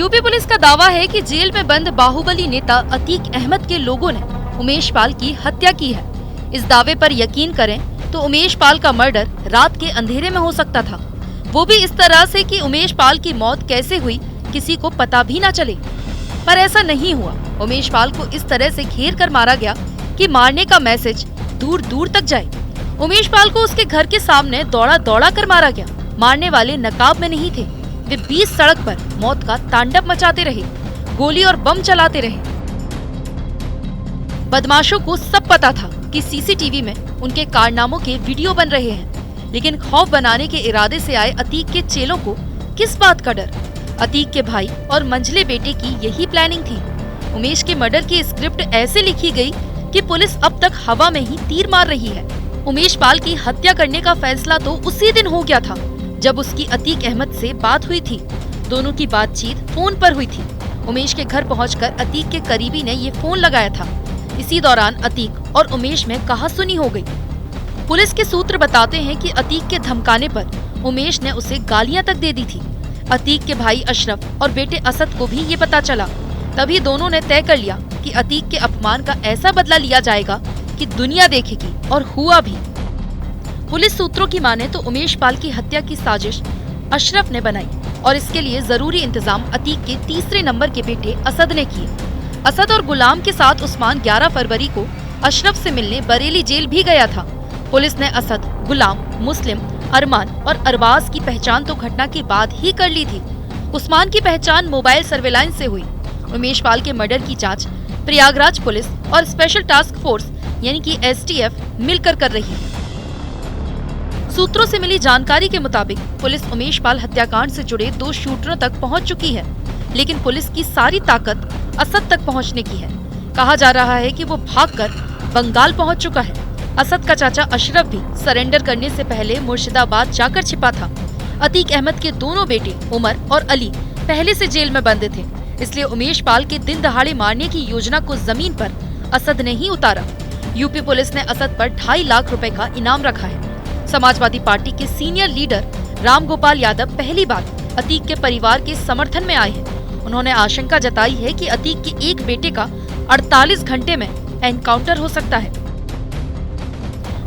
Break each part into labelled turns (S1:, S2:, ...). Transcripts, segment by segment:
S1: UP police का दावा है कि जेल में बंद बाहुबली नेता अतीक अहमद के लोगों ने उमेश पाल की हत्या की है। इस दावे पर यकीन करें तो उमेश पाल का मर्डर रात के अंधेरे में हो सकता था, वो भी इस तरह से कि उमेश पाल की मौत कैसे हुई किसी को पता भी न चले। पर ऐसा नहीं हुआ। उमेश पाल को इस तरह से घेर कर मारा गया कि मारने का मैसेज दूर दूर तक जाए। उमेश पाल को उसके घर के सामने दौड़ा दौड़ा कर मारा गया। मारने वाले नकाब में नहीं थे, वे बीच सड़क पर मौत का तांडव मचाते रहे, गोली और बम चलाते रहे। बदमाशों को सब पता था कि सीसीटीवी में उनके कारनामों के वीडियो बन रहे हैं, लेकिन खौफ बनाने के इरादे से आए अतीक के चेलों को किस बात का डर? अतीक के भाई और मंझले बेटे की यही प्लानिंग थी। उमेश के मर्डर की स्क्रिप्ट ऐसे लिखी गई कि पुलिस अब तक हवा में ही तीर मार रही है। उमेश पाल की हत्या करने का फैसला तो उसी दिन हो गया था जब उसकी अतीक अहमद से बात हुई थी। दोनों की बातचीत फोन पर हुई थी। उमेश के घर पहुंचकर अतीक के करीबी ने ये फोन लगाया था। इसी दौरान अतीक और उमेश में कहासुनी हो गई। पुलिस के सूत्र बताते हैं कि अतीक के धमकाने पर उमेश ने उसे गालियां तक दे दी थी। अतीक के भाई अशरफ और बेटे असद को भी ये पता चला। तभी दोनों ने तय कर लिया कि अतीक के अपमान का ऐसा बदला लिया जाएगा कि दुनिया देखेगी, और हुआ भी। पुलिस सूत्रों की माने तो उमेश पाल की हत्या की साजिश अशरफ ने बनाई और इसके लिए जरूरी इंतजाम अतीक के तीसरे नंबर के बेटे असद ने किए। असद और गुलाम के साथ उस्मान 11 फरवरी को अशरफ से मिलने बरेली जेल भी गया था। पुलिस ने असद, गुलाम, मुस्लिम, अरमान और अरबाज की पहचान तो घटना के बाद ही कर ली थी। उस्मान की पहचान मोबाइल सर्वेलांस से हुई। उमेश पाल के मर्डर की जांच प्रयागराज पुलिस और स्पेशल टास्क फोर्स यानी कि STF मिलकर कर रही है। सूत्रों से मिली जानकारी के मुताबिक पुलिस उमेश पाल हत्याकांड से जुड़े 2 शूटरों तक पहुंच चुकी है, लेकिन पुलिस की सारी ताकत असद तक पहुंचने की है। कहा जा रहा है कि वो भागकर बंगाल पहुंच चुका है। असद का चाचा अशरफ भी सरेंडर करने से पहले मुर्शिदाबाद जाकर छिपा था। अतीक अहमद के दोनों बेटे उमर और अली पहले से जेल में बंद थे, इसलिए उमेश पाल के दिन दहाड़े मारने की योजना को जमीन पर असद ने ही उतारा। यूपी पुलिस ने असद पर 2.5 लाख रुपए का इनाम रखा है। समाजवादी पार्टी के सीनियर लीडर राम गोपाल यादव पहली बार अतीक के परिवार के समर्थन में आए हैं। उन्होंने आशंका जताई है कि अतीक के एक बेटे का 48 घंटे में एनकाउंटर हो सकता है।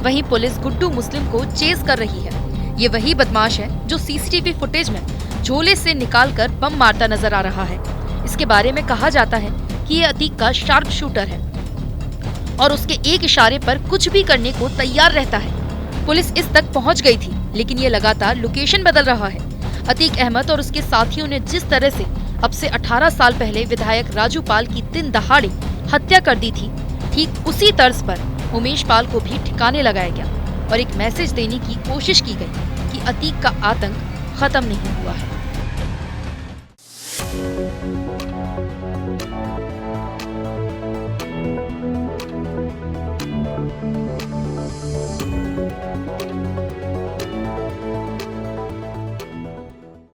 S1: वहीं पुलिस गुड्डू मुस्लिम को चेज कर रही है। ये वही बदमाश है जो सीसीटीवी फुटेज में झोले से निकालकर बम मारता नजर आ रहा है। इसके बारे में कहा जाता है कि ये अतीक का शार्प शूटर है और उसके एक इशारे पर कुछ भी करने को तैयार रहता है। पुलिस इस तक पहुंच गई थी, लेकिन ये लगातार लोकेशन बदल रहा है। अतीक अहमद और उसके साथियों ने जिस तरह से अब से 18 साल पहले विधायक राजू पाल की दिन दहाड़े हत्या कर दी थी, ठीक उसी तर्ज पर उमेश पाल को भी ठिकाने लगाया गया और एक मैसेज देने की कोशिश की गई कि अतीक का आतंक खत्म नहीं हुआ है।